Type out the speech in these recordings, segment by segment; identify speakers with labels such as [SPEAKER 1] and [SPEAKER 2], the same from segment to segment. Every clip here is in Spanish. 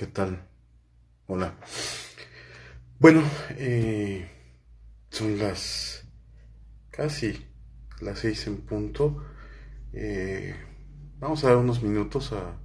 [SPEAKER 1] ¿Qué tal? Hola. Bueno, son las casi las 6 en punto. Eh, Vamos a dar unos minutos a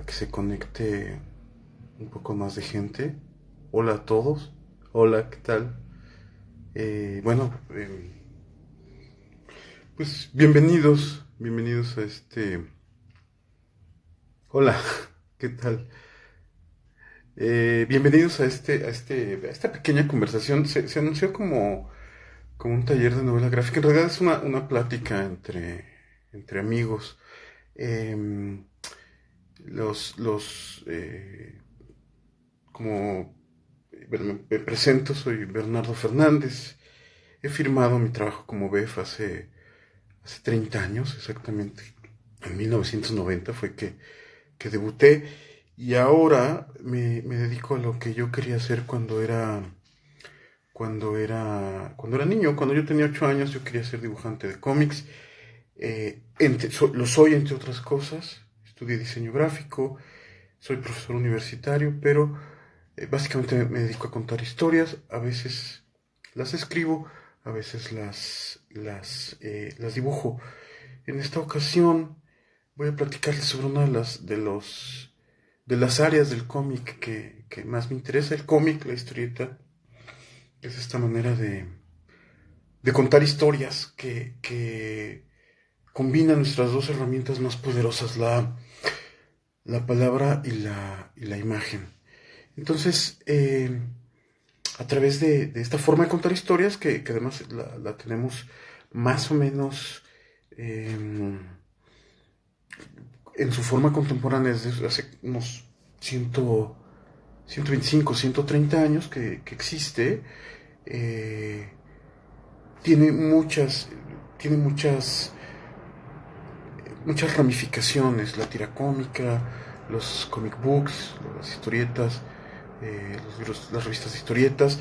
[SPEAKER 1] que se conecte un poco más de gente. Hola a todos. Hola, ¿qué tal? Bueno, pues bienvenidos a este... Hola, ¿qué tal? Bienvenidos a esta pequeña conversación. Se anunció como un taller de novela gráfica. En realidad es una plática entre amigos. Em, como, bueno, me presento, soy Bernardo Fernández. He firmado mi trabajo como BEF hace 30 años, exactamente. En 1990 fue que debuté. Y ahora me dedico a lo que yo quería hacer cuando era niño. Cuando yo tenía 8 años, yo quería ser dibujante de cómics. Lo soy, entre otras cosas. Estudié diseño gráfico, soy profesor universitario, pero básicamente me dedico a contar historias. A veces las escribo, a veces las dibujo. En esta ocasión voy a platicarles sobre una de las áreas del cómic que más me interesa. El cómic, la historieta, es esta manera de contar historias que combina nuestras dos herramientas más poderosas, la palabra y la imagen. Entonces, a través de esta forma de contar historias, que además la tenemos más o menos eh, en su forma contemporánea desde hace unos 100, 125, 130 años que existe, eh, tiene muchas, tiene muchas ramificaciones, la tira cómica, los comic books, las historietas, las revistas de historietas.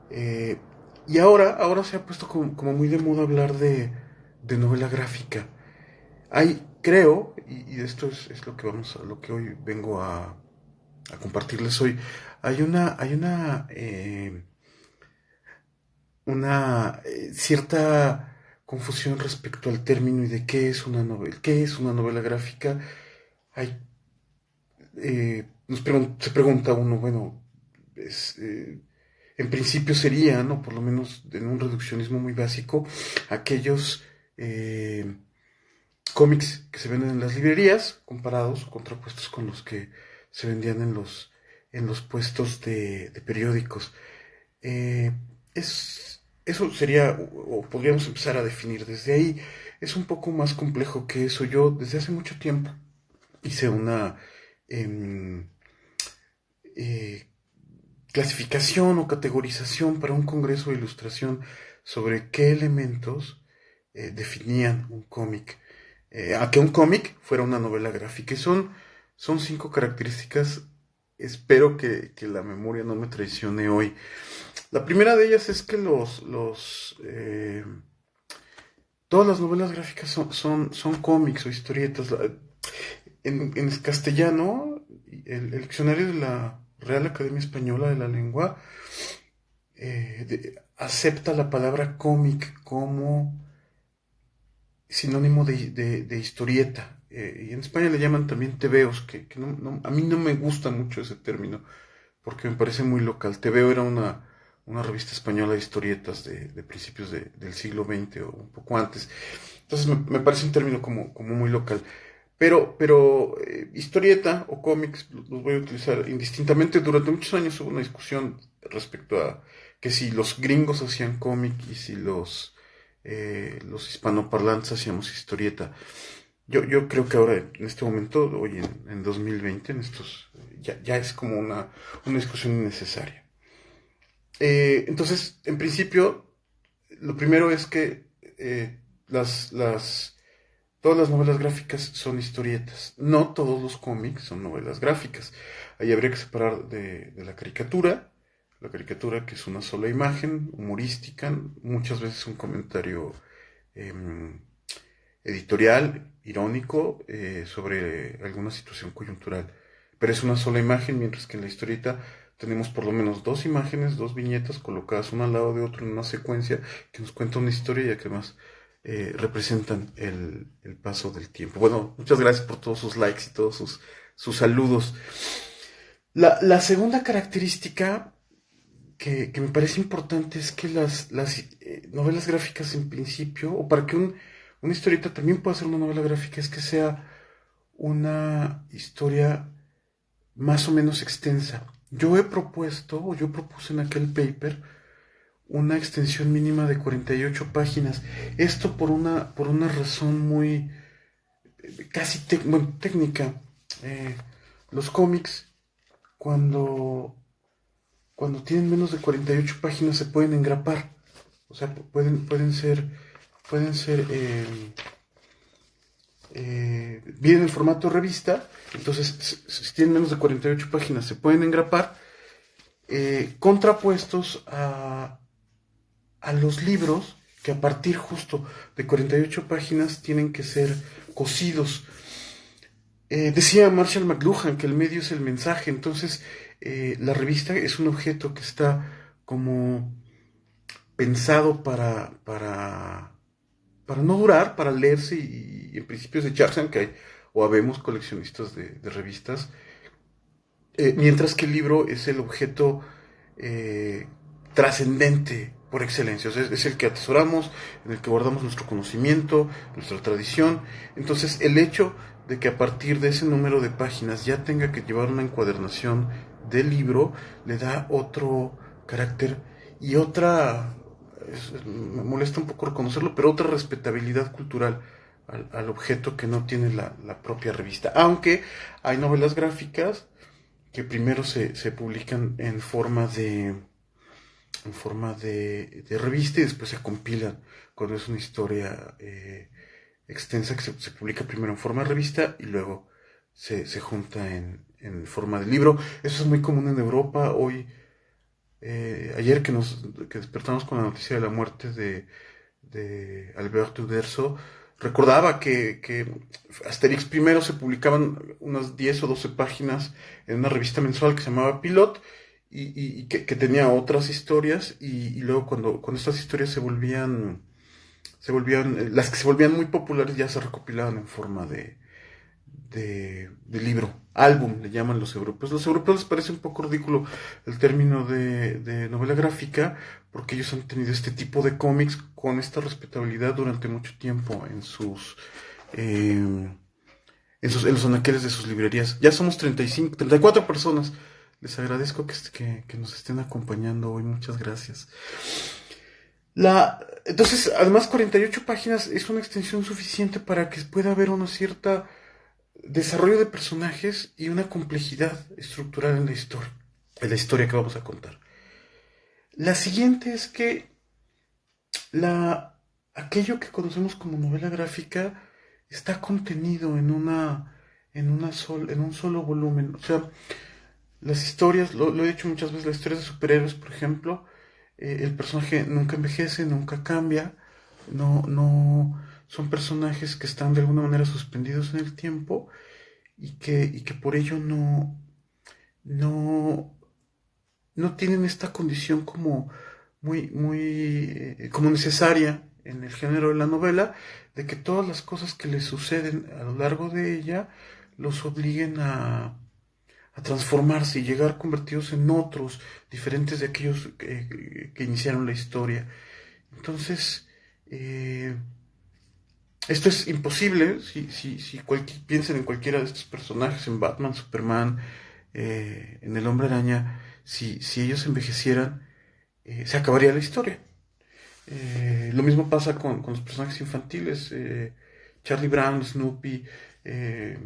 [SPEAKER 1] eh, y ahora se ha puesto como muy de moda hablar de novela gráfica. Creo, y esto es lo que hoy vengo a compartirles hoy, hay una cierta confusión respecto al término y de qué es una novela gráfica. Hay, se pregunta uno, bueno, es, eh, en principio sería, ¿no? Por lo menos en un reduccionismo muy básico, aquellos cómics que se venden en las librerías, comparados, contrapuestos con los que se vendían en los puestos de periódicos. Eh, Eso sería, o podríamos empezar a definir desde ahí. Es un poco más complejo que eso. Yo desde hace mucho tiempo hice una em, eh, clasificación o categorización para un congreso de ilustración sobre qué elementos definían un cómic. A que un cómic fuera una novela gráfica. Y son 5 características. Espero que la memoria no me traicione hoy. La primera de ellas es que todas las novelas gráficas son cómics o historietas. En castellano, el diccionario de la Real Academia Española de la Lengua acepta la palabra cómic como sinónimo de historieta. Y en España le llaman también tebeos, que a mí no me gusta mucho ese término, porque me parece muy local. Tebeo era una revista española de historietas de principios del siglo XX o un poco antes. Entonces me parece un término como muy local. Pero historieta o cómics los voy a utilizar indistintamente. Durante muchos años hubo una discusión respecto a que si los gringos hacían cómic y si los hispanoparlantes hacíamos historieta. Yo creo que ahora, en este momento, hoy en 2020, ya es como una discusión innecesaria. Entonces, en principio, lo primero es que las, las, todas las novelas gráficas son historietas. No todos los cómics son novelas gráficas. Ahí habría que separar de la caricatura que es una sola imagen, humorística, muchas veces un comentario em, editorial, irónico, sobre alguna situación coyuntural. pero es una sola imagen, mientras que en la historieta tenemos por lo menos dos imágenes, dos viñetas colocadas una al lado de otro en una secuencia que nos cuenta una historia y que además representan el paso del tiempo. Bueno, muchas gracias por todos sus likes y todos sus saludos. La segunda característica que me parece importante es que las novelas gráficas en principio, o para que una historieta también pueda ser una novela gráfica, es que sea una historia más o menos extensa. Yo he propuesto, o yo propuse en aquel paper, una extensión mínima de 48 páginas. Esto por una razón muy, casi bueno, técnica. Eh, los cómics, cuando, cuando tienen menos de 48 páginas, se pueden engrapar. O sea, pueden ser vienen en formato revista, entonces si tienen menos de 48 páginas se pueden engrapar, contrapuestos a los libros que a partir justo de 48 páginas tienen que ser cosidos. Decía Marshall McLuhan que el medio es el mensaje, entonces la revista es un objeto que está como pensado para no durar, para leerse y en principio es echarse, aunque hay o habemos coleccionistas de revistas, mientras que el libro es el objeto eh, trascendente por excelencia, o sea, es el que atesoramos, en el que guardamos nuestro conocimiento, nuestra tradición. Entonces, el hecho de que a partir de ese número de páginas ya tenga que llevar una encuadernación del libro, le da otro carácter y otra, me molesta un poco reconocerlo, pero otra respetabilidad cultural al objeto que no tiene la propia revista. Aunque hay novelas gráficas que primero se publican en forma de revista y después se compilan cuando es una historia extensa que se publica primero en forma de revista y luego se junta en forma de libro. Eso es muy común en Europa. Hoy, ayer que despertamos con la noticia de la muerte de Albert Uderzo, recordaba que Asterix primero se publicaban unas 10 o 12 páginas en una revista mensual que se llamaba Pilot y que tenía otras historias y luego cuando estas historias las que se volvían muy populares ya se recopilaban en forma de libro, álbum, le llaman los europeos. Los europeos les parece un poco ridículo el término de novela gráfica, porque ellos han tenido este tipo de cómics con esta respetabilidad durante mucho tiempo en los anaqueles de sus librerías. Ya somos 35, 34 personas. Les agradezco que nos estén acompañando hoy. Muchas gracias. Entonces, además, 48 páginas es una extensión suficiente para que pueda haber una cierta desarrollo de personajes y una complejidad estructural en la historia que vamos a contar. La siguiente es que aquello que conocemos como novela gráfica está contenido en un solo volumen. O sea, las historias, lo he dicho muchas veces, las historias de superhéroes, por ejemplo, el personaje nunca envejece, nunca cambia, no son personajes que están de alguna manera suspendidos en el tiempo y que por ello no, no tienen esta condición como como necesaria en el género de la novela, de que todas las cosas que les suceden a lo largo de ella los obliguen a transformarse y llegar convertidos en otros, diferentes de aquellos que iniciaron la historia. Entonces, esto es imposible si piensen en cualquiera de estos personajes, en Batman, Superman, en el Hombre Araña, si ellos envejecieran, se acabaría la historia. Lo mismo pasa con los personajes infantiles, Charlie Brown, Snoopy, eh,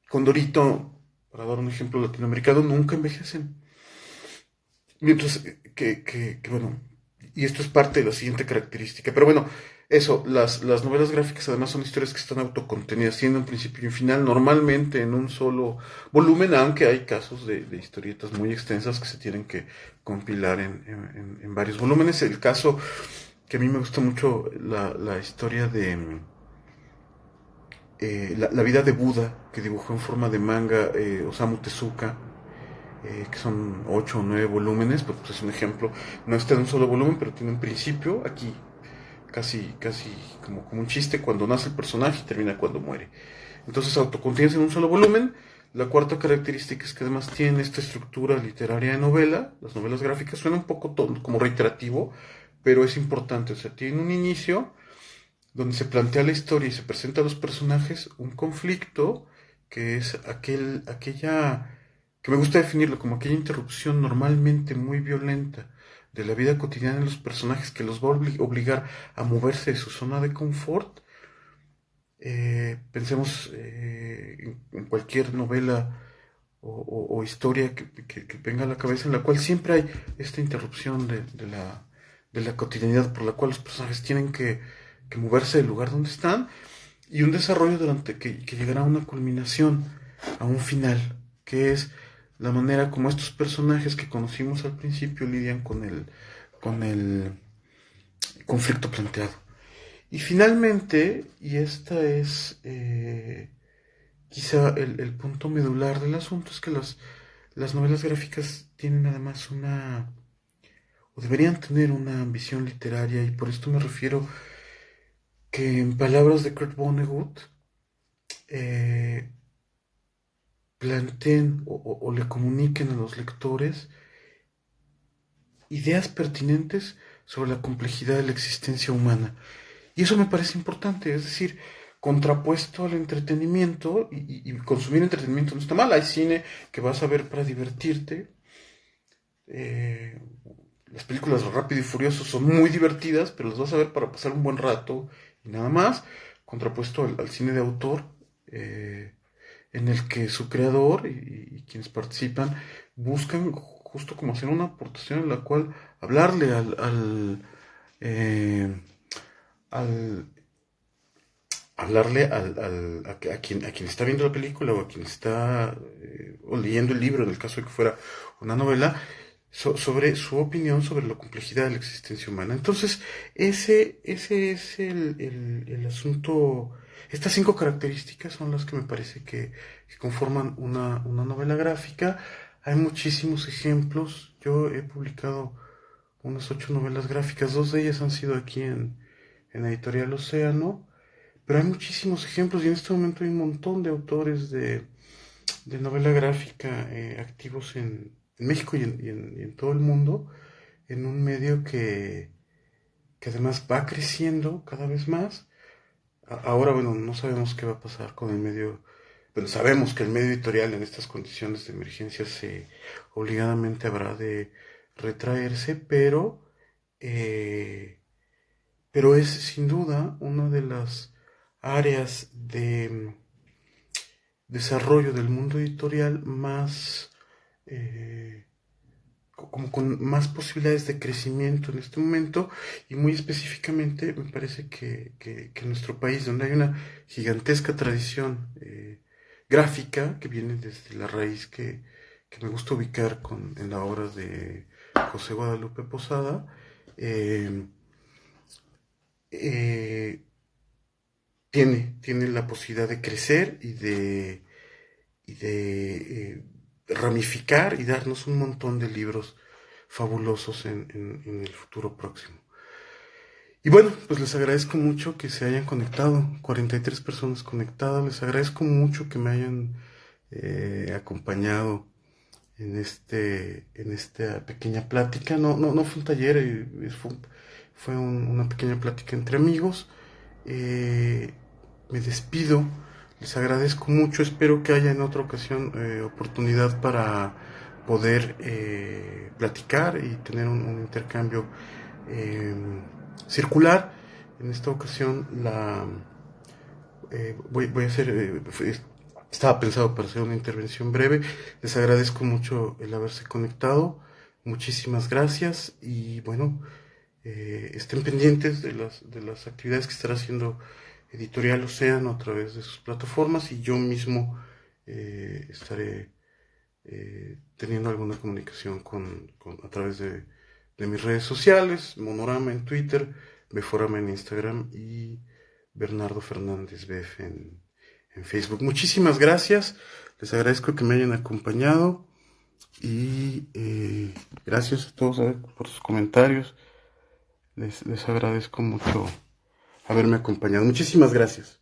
[SPEAKER 1] Condorito, para dar un ejemplo latinoamericano, nunca envejecen. Mientras bueno, y esto es parte de la siguiente característica, pero bueno, eso, las novelas gráficas además son historias que están autocontenidas, tienen un principio y un final, normalmente en un solo volumen, aunque hay casos de historietas muy extensas que se tienen que compilar en varios volúmenes. El caso que a mí me gusta mucho, la historia la vida de Buda, que dibujó en forma de manga Osamu Tezuka, que son 8 o 9 volúmenes, pues es un ejemplo. No está en un solo volumen, pero tiene un principio aquí, casi como un chiste, cuando nace el personaje y termina cuando muere. Entonces autocontienes en un solo volumen. La cuarta característica es que además tiene esta estructura literaria de novela. Las novelas gráficas suena un poco como reiterativo, pero es importante. O sea, tiene un inicio donde se plantea la historia y se presenta a los personajes un conflicto que es aquella, que me gusta definirlo como aquella interrupción normalmente muy violenta de la vida cotidiana de los personajes que los va a obligar a moverse de su zona de confort. Pensemos en cualquier novela o historia que venga a la cabeza en la cual siempre hay esta interrupción de la cotidianidad por la cual los personajes tienen que moverse del lugar donde están y un desarrollo que llegará a una culminación, a un final, que es la manera como estos personajes que conocimos al principio lidian con el conflicto planteado. Y finalmente, y esta es quizá el punto medular del asunto, es que las novelas gráficas tienen además o deberían tener una ambición literaria, y por esto me refiero que en palabras de Kurt Vonnegut, eh, planteen o le comuniquen a los lectores ideas pertinentes sobre la complejidad de la existencia humana. Y eso me parece importante, es decir, contrapuesto al entretenimiento, y consumir entretenimiento no está mal, hay cine que vas a ver para divertirte, eh, las películas Rápido y Furioso son muy divertidas, pero las vas a ver para pasar un buen rato y nada más, contrapuesto al cine de autor, eh, en el que su creador y quienes participan buscan justo como hacer una aportación en la cual hablarle eh, al a quien está viendo la película o a quien está o leyendo el libro, en el caso de que fuera una novela, sobre su opinión sobre la complejidad de la existencia humana. Entonces, ese es el asunto. Estas 5 características son las que me parece que conforman una novela gráfica. Hay muchísimos ejemplos. Yo he publicado unas 8 novelas gráficas, 2 de ellas han sido aquí en Editorial Océano. Pero hay muchísimos ejemplos y en este momento hay un montón de autores de novela gráfica activos en México y en todo el mundo, en un medio que además va creciendo cada vez más. Ahora, bueno, no sabemos qué va a pasar con el medio. Bueno, sabemos que el medio editorial en estas condiciones de emergencia se obligadamente habrá de retraerse, eh, pero es sin duda una de las áreas de desarrollo del mundo editorial más, eh, como con más posibilidades de crecimiento en este momento, y muy específicamente me parece que en nuestro país, donde hay una gigantesca tradición gráfica que viene desde la raíz que me gusta ubicar en la obra de José Guadalupe Posada, eh, eh, tiene la posibilidad de crecer y de ramificar y darnos un montón de libros fabulosos en el futuro próximo. Y bueno, pues les agradezco mucho que se hayan conectado, 43 personas conectadas, les agradezco mucho que me hayan acompañado en esta pequeña plática. No fue un taller, una pequeña plática entre amigos. Eh, Me despido, les agradezco mucho, espero que haya en otra ocasión oportunidad para poder platicar y tener un intercambio eh, circular. En esta ocasión voy a hacer, estaba pensado para hacer una intervención breve. Les agradezco mucho el haberse conectado, muchísimas gracias y bueno, estén pendientes de las actividades que estará haciendo Editorial Océano a través de sus plataformas, y yo mismo estaré teniendo alguna comunicación a través de mis redes sociales, Monorama en Twitter, Beforama en Instagram y Bernardo Fernández BF en Facebook. Muchísimas gracias, les agradezco que me hayan acompañado y gracias a todos por sus comentarios. Les agradezco mucho haberme acompañado. Muchísimas gracias.